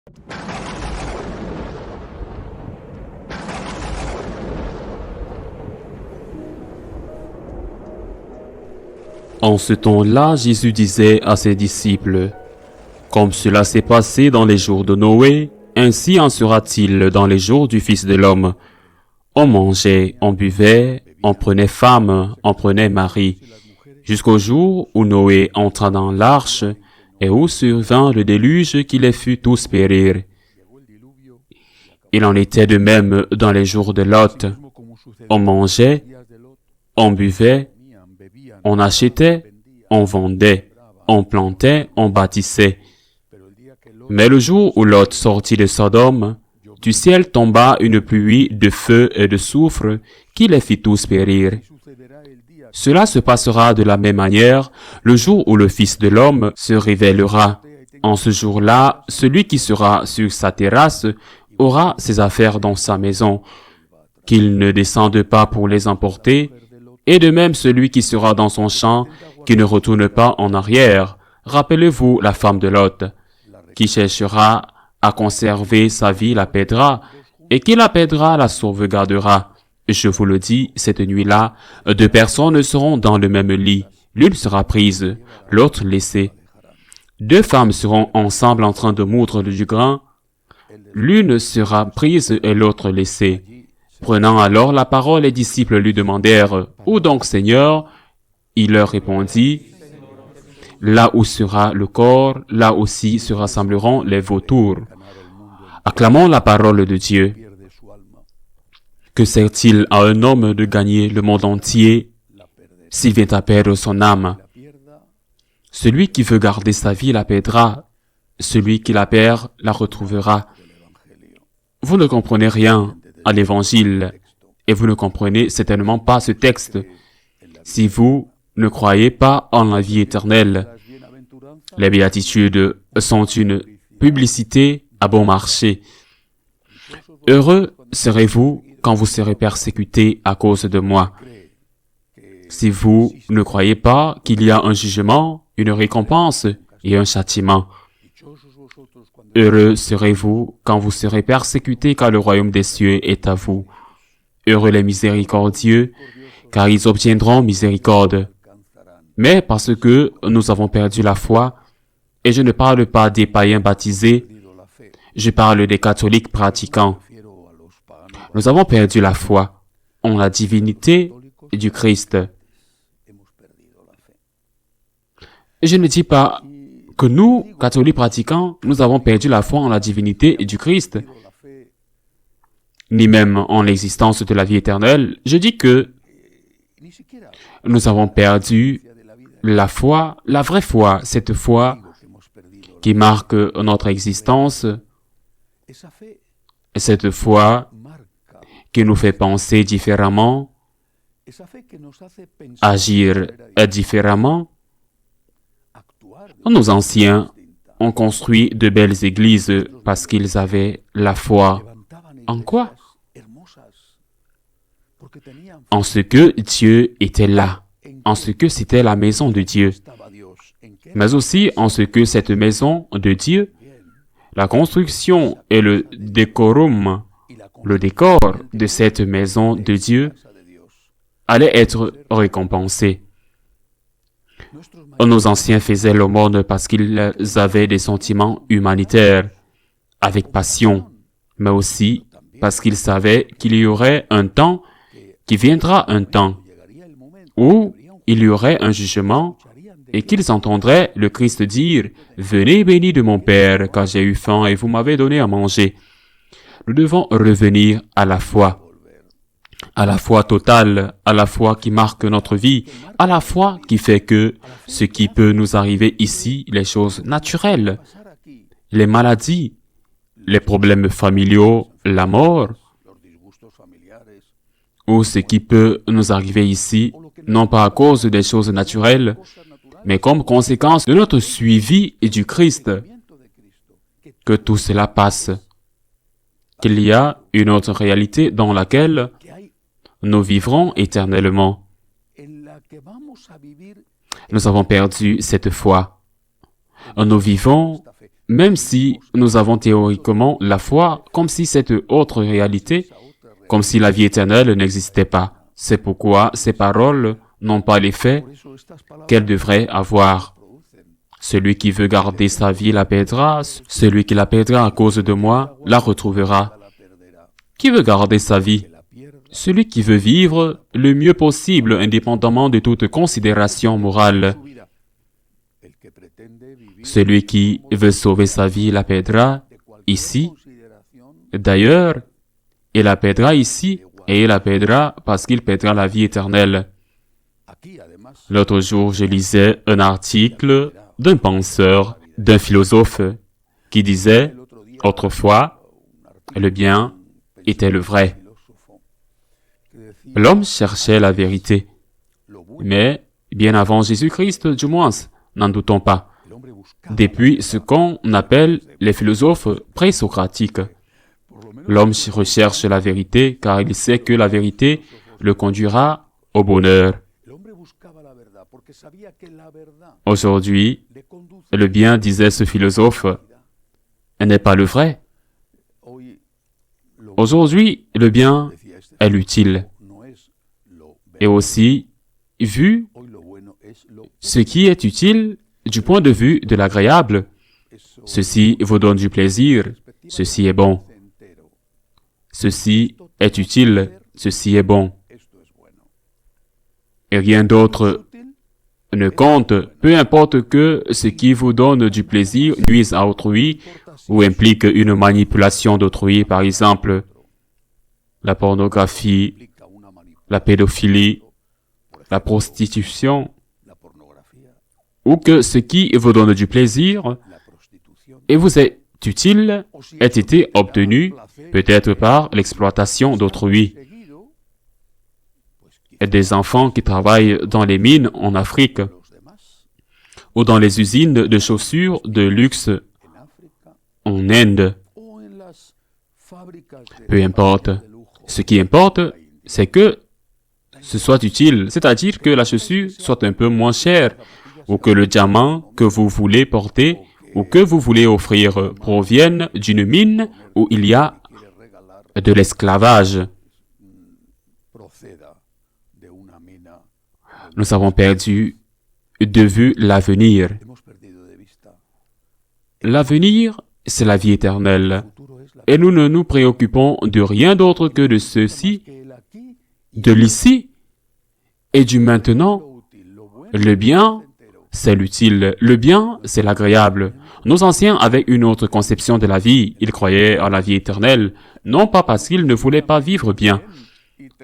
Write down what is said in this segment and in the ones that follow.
En ce temps-là, Jésus disait à ses disciples, « Comme cela s'est passé dans les jours de Noé, ainsi en sera-t-il dans les jours du Fils de l'homme. On mangeait, on buvait, on prenait femme, on prenait mari, jusqu'au jour où Noé entra dans l'arche et où survint le déluge qui les fit tous périr. Il en était de même dans les jours de Lot. On mangeait, on buvait, on achetait, on vendait, on plantait, on bâtissait. Mais le jour où Lot sortit de Sodome, du ciel tomba une pluie de feu et de soufre qui les fit tous périr. Cela se passera de la même manière le jour où le Fils de l'homme se révélera. En ce jour-là, celui qui sera sur sa terrasse aura ses affaires dans sa maison, qu'il ne descende pas pour les emporter, et de même celui qui sera dans son champ, qui ne retourne pas en arrière. Rappelez-vous la femme de Lot, qui cherchera à conserver sa vie la perdra, et qui la perdra la sauvegardera. Je vous le dis, cette nuit-là, 2 personnes seront dans le même lit. L'une sera prise, l'autre laissée. 2 femmes seront ensemble en train de moudre du grain. L'une sera prise et l'autre laissée. Prenant alors la parole, les disciples lui demandèrent, « Où donc, Seigneur ?» Il leur répondit, « Là où sera le corps, là aussi se rassembleront les vautours. » Acclamons la parole de Dieu. Que sert-il à un homme de gagner le monde entier s'il vient à perdre son âme? Celui qui veut garder sa vie la perdra, celui qui la perd la retrouvera. Vous ne comprenez rien à l'Évangile, et vous ne comprenez certainement pas ce texte si vous ne croyez pas en la vie éternelle. Les béatitudes sont une publicité à bon marché. Heureux serez-vous quand vous serez persécutés à cause de moi. Si vous ne croyez pas qu'il y a un jugement, une récompense et un châtiment. Heureux serez-vous quand vous serez persécutés, car le royaume des cieux est à vous. Heureux les miséricordieux, car ils obtiendront miséricorde. Mais parce que nous avons perdu la foi, et je ne parle pas des païens baptisés, je parle des catholiques pratiquants. Nous avons perdu la foi en la divinité du Christ. Je ne dis pas que nous, catholiques pratiquants, nous avons perdu la foi en la divinité du Christ, ni même en l'existence de la vie éternelle. Je dis que nous avons perdu la foi, la vraie foi, cette foi qui marque notre existence, cette foi qui nous fait penser différemment, agir différemment. Nos anciens ont construit de belles églises parce qu'ils avaient la foi. En quoi? En ce que Dieu était là, en ce que c'était la maison de Dieu, mais aussi en ce que cette maison de Dieu, la construction et le décorum, le décor de cette maison de Dieu allait être récompensé. Nos anciens faisaient l'aumône parce qu'ils avaient des sentiments humanitaires, avec passion, mais aussi parce qu'ils savaient qu'il y aurait un temps, qu'il viendra un temps, où il y aurait un jugement et qu'ils entendraient le Christ dire « Venez bénis de mon Père, car j'ai eu faim et vous m'avez donné à manger. » Nous devons revenir à la foi totale, à la foi qui marque notre vie, à la foi qui fait que ce qui peut nous arriver ici, les choses naturelles, les maladies, les problèmes familiaux, la mort, ou ce qui peut nous arriver ici, non pas à cause des choses naturelles, mais comme conséquence de notre suivi du Christ, que tout cela passe, qu'il y a une autre réalité dans laquelle nous vivrons éternellement. Nous avons perdu cette foi. Nous vivons, Même si nous avons théoriquement la foi comme si cette autre réalité, comme si la vie éternelle n'existait pas. C'est pourquoi ces paroles n'ont pas l'effet qu'elles devraient avoir. Celui qui veut garder sa vie la perdra, celui qui la perdra à cause de moi la retrouvera. Qui veut garder sa vie? Celui qui veut vivre le mieux possible indépendamment de toute considération morale. Celui qui veut sauver sa vie la perdra ici. D'ailleurs, il la perdra ici et il la perdra parce qu'il perdra la vie éternelle. L'autre jour, je lisais un article d'un penseur, d'un philosophe, qui disait, autrefois, le bien était le vrai. L'homme cherchait la vérité, mais bien avant Jésus-Christ, du moins, n'en doutons pas, depuis ce qu'on appelle les philosophes présocratiques. L'homme recherche la vérité car il sait que la vérité le conduira au bonheur. Aujourd'hui, le bien, disait ce philosophe, n'est pas le vrai. Aujourd'hui, le bien est l'utile. Et aussi, vu ce qui est utile du point de vue de l'agréable, ceci vous donne du plaisir, ceci est bon. Ceci est utile, ceci est bon. Et rien d'autre ne compte, peu importe que ce qui vous donne du plaisir nuise à autrui ou implique une manipulation d'autrui, par exemple la pornographie, la pédophilie, la prostitution, ou que ce qui vous donne du plaisir et vous est utile ait été obtenu peut-être par l'exploitation d'autrui. Et des enfants qui travaillent dans les mines en Afrique ou dans les usines de chaussures de luxe en Inde. Peu importe. Ce qui importe, c'est que ce soit utile, c'est-à-dire que la chaussure soit un peu moins chère, ou que le diamant que vous voulez porter ou que vous voulez offrir provienne d'une mine où il y a de l'esclavage. Nous avons perdu de vue l'avenir. L'avenir, c'est la vie éternelle. Et nous ne nous préoccupons de rien d'autre que de ceci, de l'ici et du maintenant. Le bien, c'est l'utile. Le bien, c'est l'agréable. Nos anciens avaient une autre conception de la vie. Ils croyaient à la vie éternelle, non pas parce qu'ils ne voulaient pas vivre bien.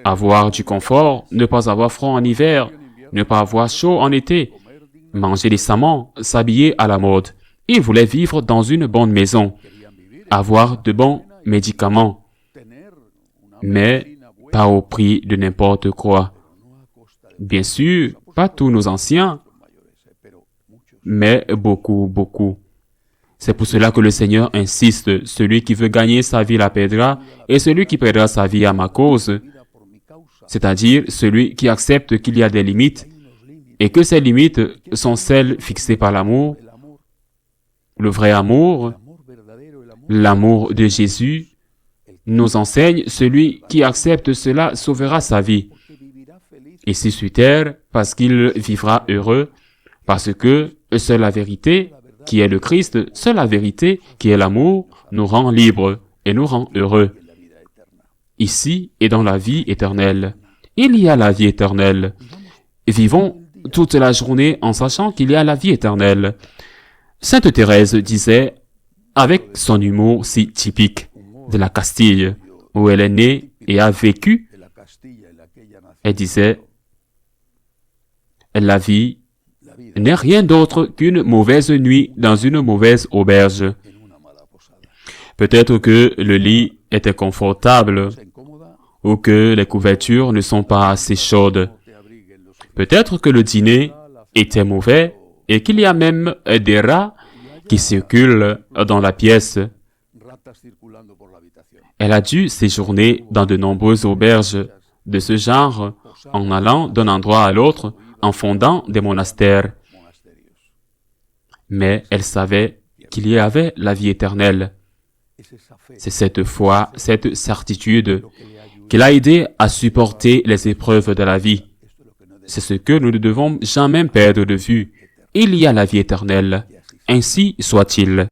Avoir du confort, ne pas avoir froid en hiver, ne pas avoir chaud en été, manger décemment, s'habiller à la mode. Ils voulaient vivre dans une bonne maison, avoir de bons médicaments, mais pas au prix de n'importe quoi. Bien sûr, pas tous nos anciens, mais beaucoup. C'est pour cela que le Seigneur insiste, celui qui veut gagner sa vie la perdra, et celui qui perdra sa vie à ma cause, c'est-à-dire celui qui accepte qu'il y a des limites, et que ces limites sont celles fixées par l'amour, le vrai amour, l'amour de Jésus, nous enseigne, celui qui accepte cela sauvera sa vie. Ici sur terre, parce qu'il vivra heureux, parce que seule la vérité, qui est le Christ, seule la vérité, qui est l'amour, nous rend libres et nous rend heureux. Ici et dans la vie éternelle. Il y a la vie éternelle. Vivons toute la journée en sachant qu'il y a la vie éternelle. Sainte Thérèse disait, avec son humour si typique de la Castille, où elle est née et a vécu, elle disait, la vie n'est rien d'autre qu'une mauvaise nuit dans une mauvaise auberge. Peut-être que le lit était confortable, ou que les couvertures ne sont pas assez chaudes. Peut-être que le dîner était mauvais et qu'il y a même des rats qui circulent dans la pièce. Elle a dû séjourner dans de nombreuses auberges de ce genre en allant d'un endroit à l'autre, en fondant des monastères. Mais elle savait qu'il y avait la vie éternelle. C'est cette foi, cette certitude qui l'a aidé à supporter les épreuves de la vie. C'est ce que nous ne devons jamais perdre de vue. Il y a la vie éternelle. Ainsi soit-il.